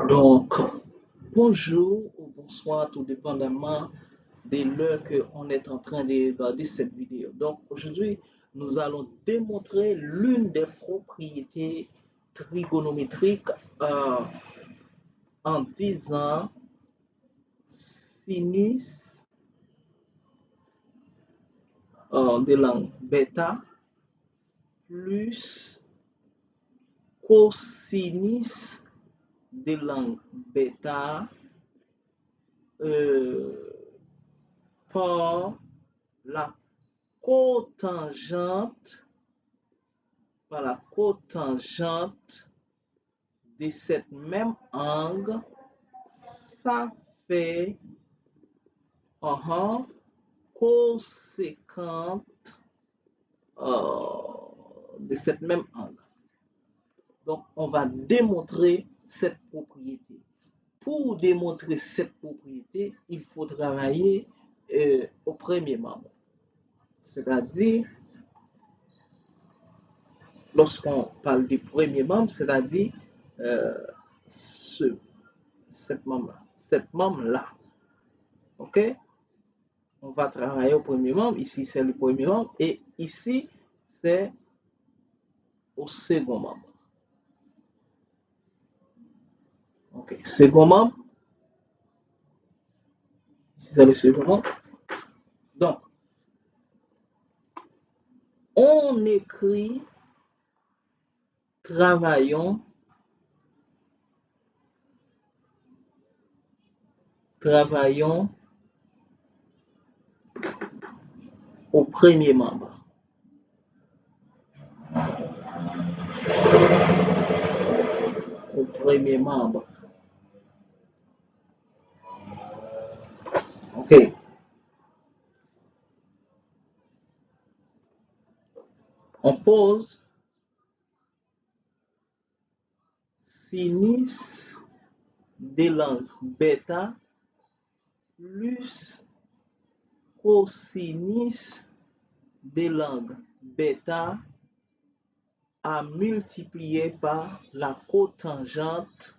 Donc, bonjour ou bonsoir, tout dépendamment de l'heure qu'on est en train de regarder cette vidéo. Donc, aujourd'hui, nous allons démontrer l'une des propriétés trigonométriques euh, en disant sinus de langue bêta plus cosinus de langue bêta euh, par la cotangente de cette même angle, ça fait un conséquente de cette même angle. Donc, on va démontrer cette propriété. Pour démontrer cette propriété, il faut travailler au premier membre. C'est-à-dire, lorsqu'on parle du premier membre, c'est-à-dire euh, ce, cette membre-là. OK? On va travailler au premier membre. Ici, c'est le premier membre. Et ici, c'est au second membre. OK? Second membre. Ici, c'est le second membre. Donc, on écrit travaillons au premier membre. Au premier membre. OK. On pose sinus de langue bêta plus cosinus de langue bêta à multiplier par la cotangente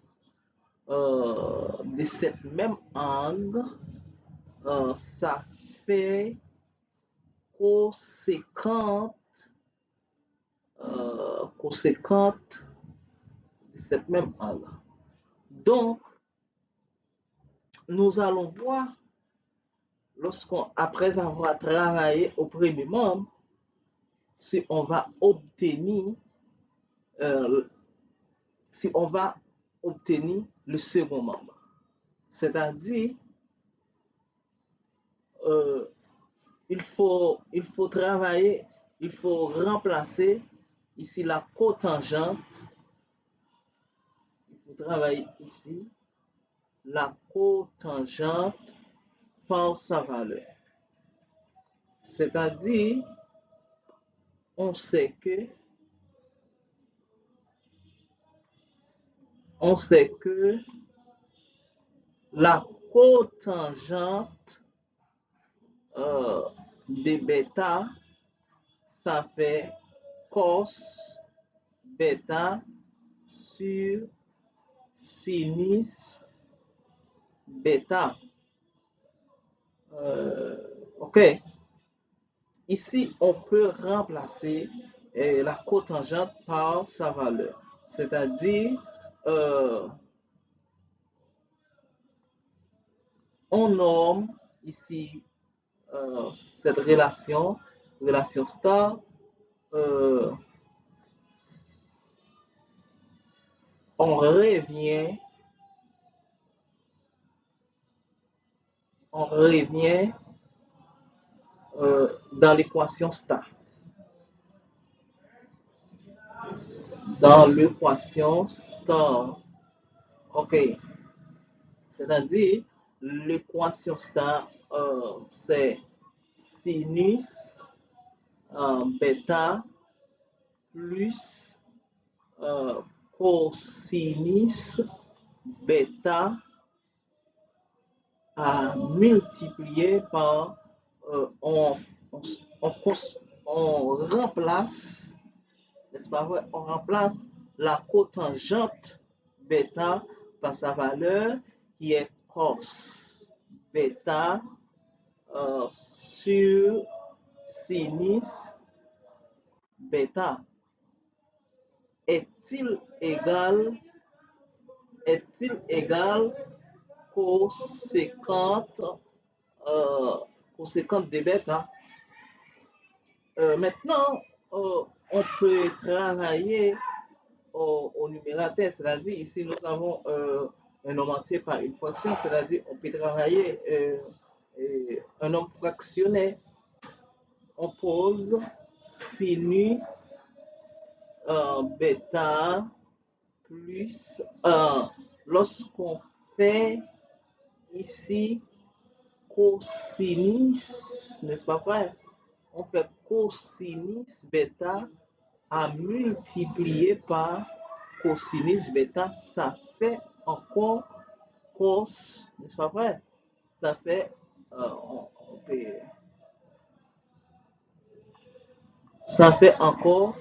de cette même angle, ça fait conséquente de cette même angle. Donc, nous allons voir, après avoir travaillé au premier membre, si on va obtenir le second membre. C'est-à-dire, il faut travailler, il faut remplacer ici la cotangente. Il faut travailler ici la cotangente par sa valeur. C'est-à-dire, on sait que la cotangente de bêta, ça fait cos bêta sur sinus bêta. OK. Ici, on peut remplacer la cotangente par sa valeur. C'est-à-dire, on nomme ici cette relation star, on revient dans l'équation star. Dans l'équation star. OK. C'est-à-dire, l'équation star, c'est sinus bêta plus cosinus bêta à multiplier par on remplace, n'est-ce pas vrai, on remplace la cotangente bêta par sa valeur qui est cos bêta sur sinus bêta. Est-il égal coséquente de bêta? Maintenant, on peut travailler au numérateur, c'est-à-dire ici nous avons un nombre entier par une fraction, c'est-à-dire on peut travailler un nombre fractionnaire. On pose sinus bêta plus 1. Lorsqu'on fait ici cosinus, n'est-ce pas vrai? On fait cosinus bêta à multiplier par cosinus bêta, ça fait encore cos, n'est-ce pas vrai? Ça fait, ça fait encore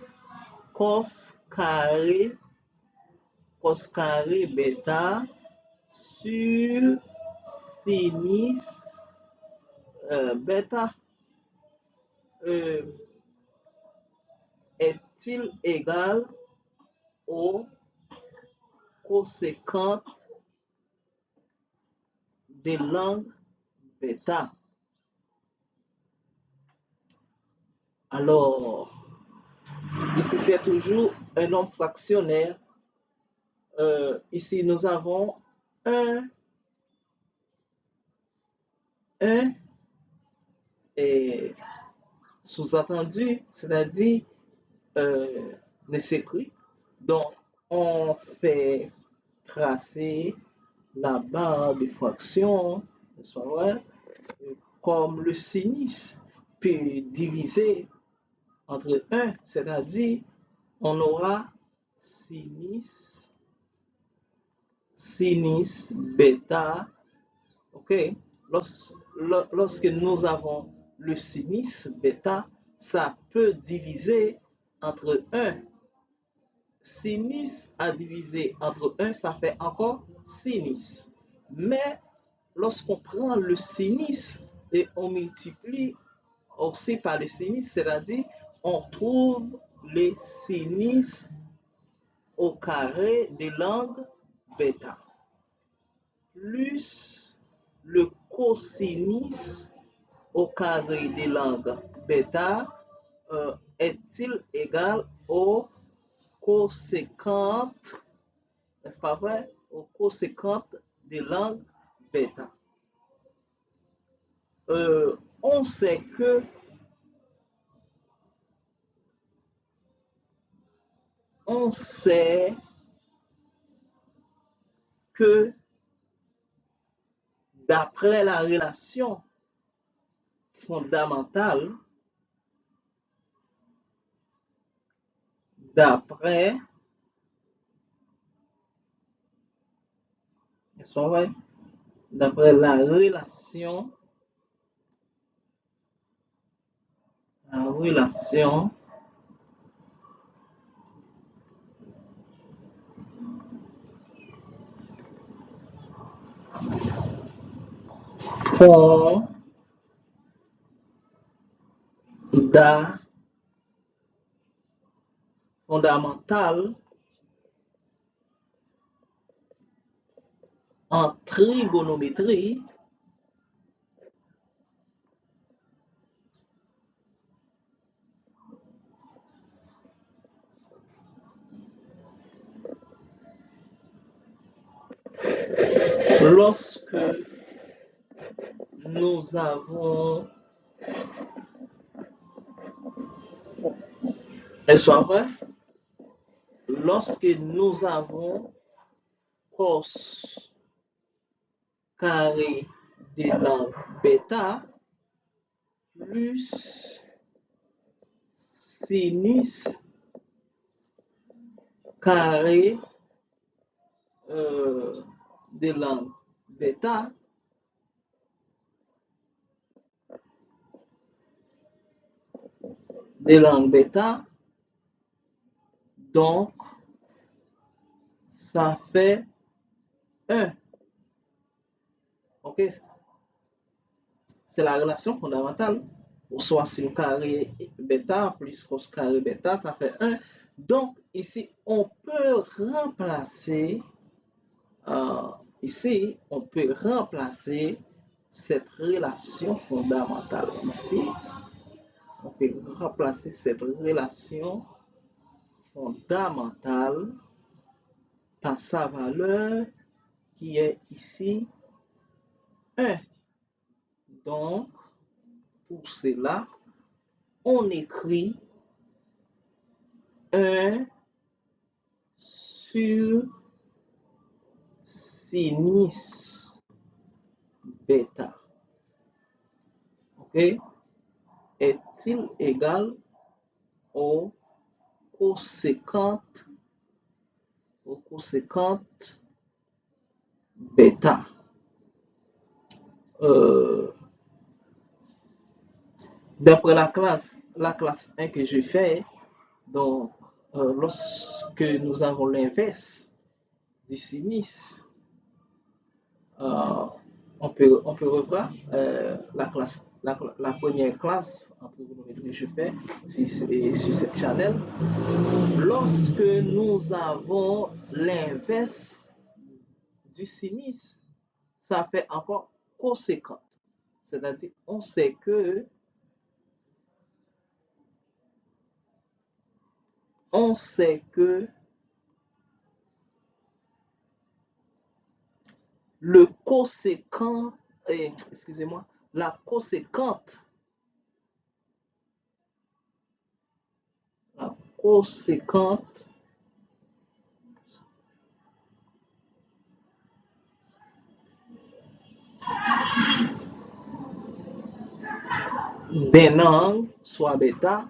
cos carré bêta sur sinus bêta. Est-il égal au coséquente de l'angle bêta? Alors, ici c'est toujours un nombre fractionnaire. Ici nous avons 1 et sous-entendu, c'est-à-dire ne s'écrit. Donc, on fait tracer la barre de fraction, comme le sinus peut diviser entre 1, c'est-à-dire on aura sinus bêta. Ok, lorsque nous avons le sinus bêta, ça peut diviser entre 1. Sinus à diviser entre 1, ça fait encore sinus. Mais lorsqu'on prend le sinus et on multiplie aussi par le sinus, c'est-à-dire on trouve les sinus au carré de l'angle bêta plus le cosinus au carré de l'angle bêta est-il égal au coséquente, n'est-ce pas vrai, au coséquente de l'angle bêta. On sait que d'après la relation fondamentale, d'après la relation fondamentale en trigonométrie lorsque nous avons, est-ce vrai? Lorsque nous avons cos carré de l'angle bêta plus sinus carré de l'angle bêta, donc ça fait 1. OK? C'est la relation fondamentale. Soit sin carré bêta plus cos carré bêta, ça fait 1. Donc, ici, on peut remplacer, euh, cette relation fondamentale. Ici, on peut remplacer cette relation fondamentale par sa valeur qui est ici 1. Donc, pour cela, on écrit 1 sur sinus bêta. OK? Est-il égal au coséquente bêta? D'après la classe 1 que je fais, donc lorsque nous avons l'inverse du sinus, on peut revoir la première classe en trigonométrie que je fais sur cette channel. Lorsque nous avons l'inverse du sinus, ça fait encore coséquente. C'est-à-dire, on sait que le coséquent, excusez-moi, la coséquente d'un angle, soit bêta,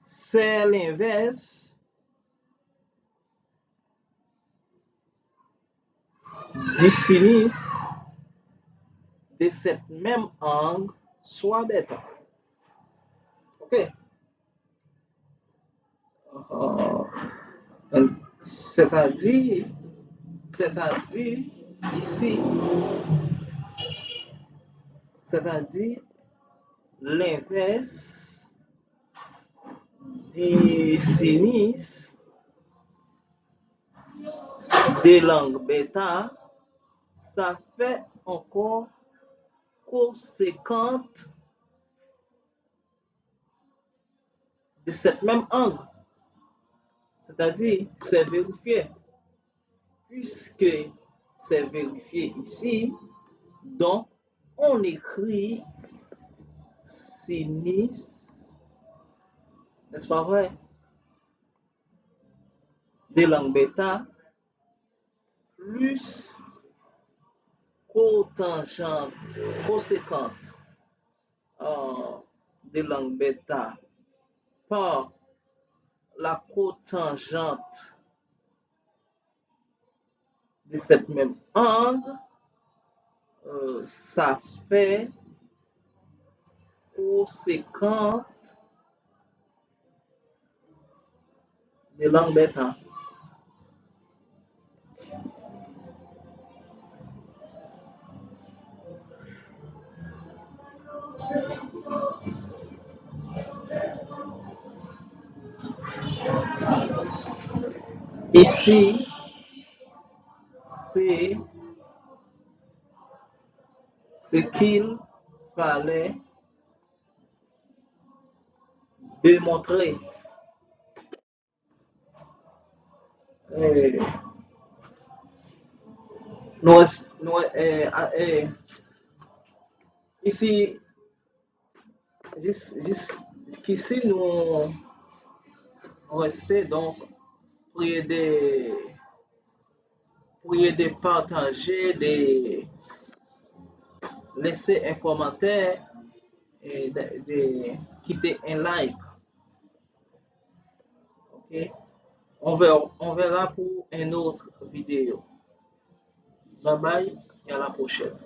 c'est l'inverse du sinus de cette même angle, soit bêta. OK? C'est-à-dire ici, c'est-à-dire l'inverse du sinus de l'angle bêta, ça fait encore coséquente de cette même angle. C'est-à-dire, c'est vérifié. Puisque c'est vérifié ici, donc on écrit sinus, n'est-ce pas vrai, de l'angle bêta plus cotangente, coséquente de l'angle bêta par la cotangente de cette même angle, ça fait coséquente de l'angle bêta. Ici, c'est ce qu'il fallait démontrer. Ici, jusqu'ici, nous restons donc priez de partager, de laisser un commentaire et de quitter un like. OK? On verra pour une autre vidéo. Bye bye et à la prochaine.